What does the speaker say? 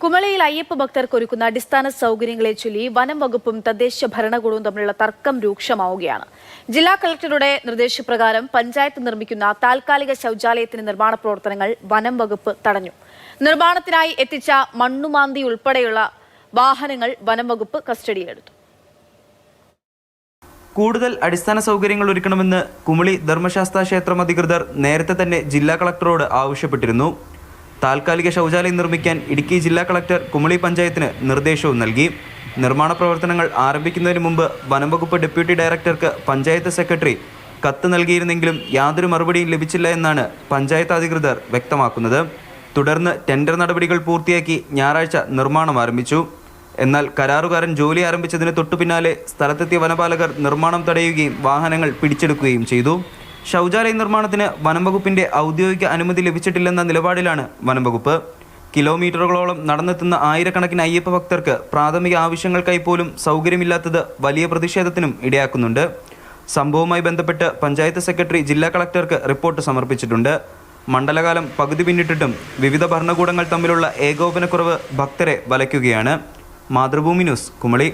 കുമളിയിൽ അയ്യപ്പ ഭക്തർക്ക് ഒരുക്കുന്ന അടിസ്ഥാന സൗകര്യങ്ങളെ ചൊല്ലി വനം വകുപ്പും തദ്ദേശ ഭരണകൂടവും തമ്മിലുള്ള തർക്കം രൂക്ഷമാവുകയാണ്. ജില്ലാ കളക്ടറുടെ നിർദ്ദേശപ്രകാരം പഞ്ചായത്ത് നിർമ്മിക്കുന്ന താൽക്കാലിക ശൌചാലയത്തിന്റെ നിർമ്മാണ പ്രവർത്തനങ്ങൾ വനം വകുപ്പ് തടഞ്ഞു. നിർമ്മാണത്തിനായി എത്തിച്ച മണ്ണുമാന്തി ഉൾപ്പെടെയുള്ള വാഹനങ്ങൾ വനം വകുപ്പ് കസ്റ്റഡിയിലെടുത്തു. കൂടുതൽ അടിസ്ഥാന സൗകര്യങ്ങൾ ഒരുക്കണമെന്ന് കുമളി ധർമ്മശാസ്ത്ര ക്ഷേത്രം അധികൃതർ നേരത്തെ തന്നെ ജില്ലാ കളക്ടറോട് ആവശ്യപ്പെട്ടിരുന്നു. താൽക്കാലിക ശൗചാലയം നിർമ്മിക്കാൻ ഇടുക്കി ജില്ലാ കളക്ടർ കുമളി പഞ്ചായത്തിന് നിർദ്ദേശവും നൽകി. നിർമ്മാണ പ്രവർത്തനങ്ങൾ ആരംഭിക്കുന്നതിന് മുമ്പ് വനംവകുപ്പ് ഡെപ്യൂട്ടി ഡയറക്ടർക്ക് പഞ്ചായത്ത് സെക്രട്ടറി കത്ത് നൽകിയിരുന്നെങ്കിലും യാതൊരു മറുപടിയും ലഭിച്ചില്ല എന്നാണ് പഞ്ചായത്ത് അധികൃതർ വ്യക്തമാക്കുന്നത്. തുടർന്ന് ടെൻഡർ നടപടികൾ പൂർത്തിയാക്കി ഞായറാഴ്ച നിർമ്മാണം ആരംഭിച്ചു. എന്നാൽ കരാറുകാരൻ ജോലി ആരംഭിച്ചതിന് തൊട്ടുപിന്നാലെ സ്ഥലത്തെത്തിയ വനപാലകർ നിർമ്മാണം തടയുകയും വാഹനങ്ങൾ പിടിച്ചെടുക്കുകയും ചെയ്തു. ശൗചാലയ നിർമ്മാണത്തിന് വനംവകുപ്പിന്റെ ഔദ്യോഗിക അനുമതി ലഭിച്ചിട്ടില്ലെന്ന നിലപാടിലാണ് വനംവകുപ്പ്. കിലോമീറ്ററുകളോളം നടന്നെത്തുന്ന ആയിരക്കണക്കിന് അയ്യപ്പ ഭക്തർക്ക് പ്രാഥമിക ആവശ്യങ്ങൾക്കായി പോലും സൗകര്യമില്ലാത്തത് വലിയ പ്രതിഷേധത്തിനും ഇടയാക്കുന്നുണ്ട്. സംഭവവുമായി ബന്ധപ്പെട്ട് പഞ്ചായത്ത് സെക്രട്ടറി ജില്ലാ കളക്ടർക്ക് റിപ്പോർട്ട് സമർപ്പിച്ചിട്ടുണ്ട്. മണ്ഡലകാലം പകുതി പിന്നിട്ടിട്ടും വിവിധ ഭരണകൂടങ്ങൾ തമ്മിലുള്ള ഏകോപനക്കുറവ് ഭക്തരെ വലയ്ക്കുകയാണ്. മാതൃഭൂമി ന്യൂസ്, കുമളി.